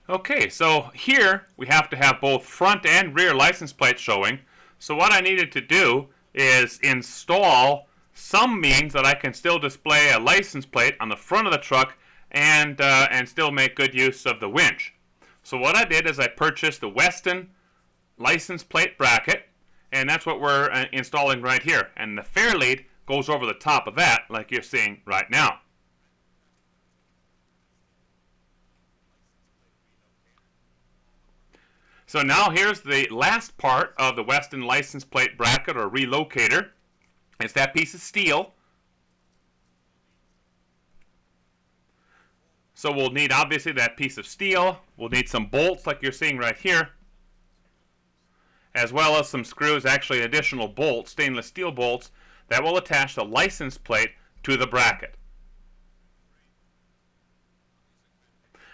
Okay, so here we have to have both front and rear license plates showing. So what I needed to do is install some means that I can still display a license plate on the front of the truck and still make good use of the winch. So what I did is I purchased the Westin license plate bracket, and that's what we're installing right here. And the fair lead goes over the top of that, like you're seeing right now. So now here's the last part of the Westin license plate bracket or relocator. It's that piece of steel. So we'll need obviously that piece of steel. We'll need some bolts like you're seeing right here, as well as some screws, actually additional bolts, stainless steel bolts, that will attach the license plate to the bracket.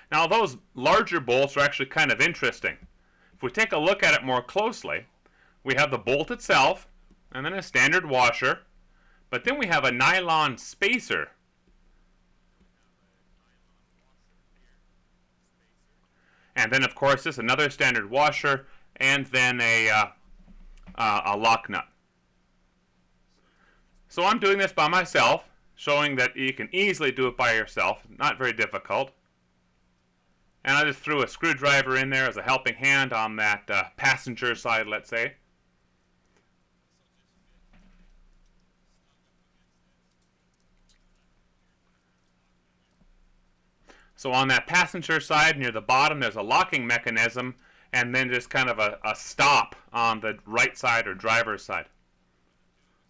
Now those larger bolts are actually kind of interesting. If we take a look at it more closely, we have the bolt itself, and then a standard washer, but then we have a nylon spacer. And then of course this another standard washer, and then a lock nut. So I'm doing this by myself, showing that you can easily do it by yourself, not very difficult. And I just threw a screwdriver in there as a helping hand on that passenger side, let's say. So on that passenger side near the bottom there's a locking mechanism, and then just kind of a stop on the right side or driver's side.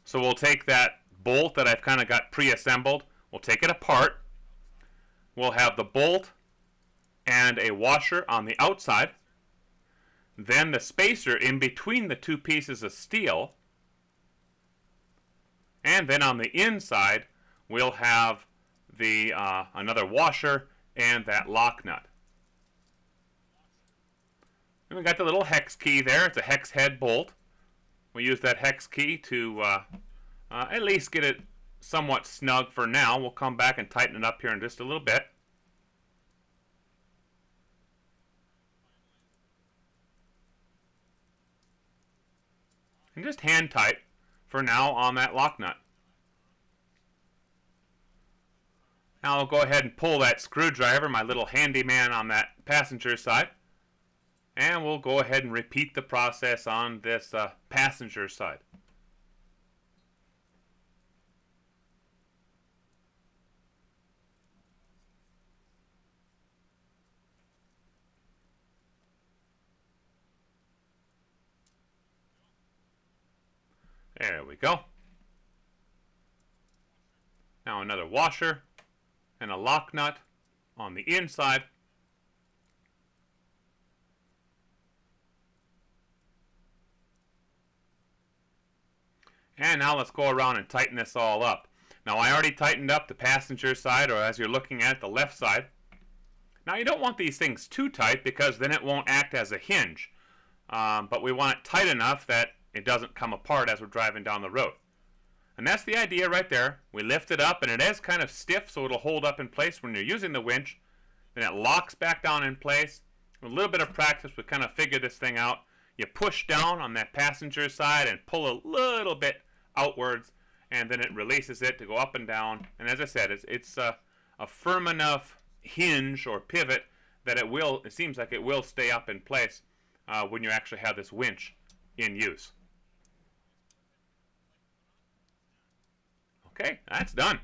So we'll take that bolt that I've kind of got pre-assembled, we'll take it apart. We'll have the bolt and a washer on the outside, then the spacer in between the two pieces of steel, and then on the inside we'll have the another washer and that lock nut. And we got the little hex key there. It's a hex head bolt. We use that hex key to at least get it somewhat snug for now. We'll come back and tighten it up here in just a little bit. And just hand tight for now on that lock nut. Now I'll go ahead and pull that screwdriver, my little handyman on that passenger side, and we'll go ahead and repeat the process on this passenger side. There we go. Now another washer and a lock nut on the inside. And now let's go around and tighten this all up. Now I already tightened up the passenger side, or as you're looking at the left side. Now you don't want these things too tight because then it won't act as a hinge. But we want it tight enough that it doesn't come apart as we're driving down the road. And that's the idea right there. We lift it up and it is kind of stiff, so it'll hold up in place when you're using the winch. Then it locks back down in place. With a little bit of practice, we kind of figure this thing out. You push down on that passenger side and pull a little bit outwards, and then it releases it to go up and down. And as I said, it's a firm enough hinge or pivot that it seems like it will stay up in place when you actually have this winch in use. Okay, that's done.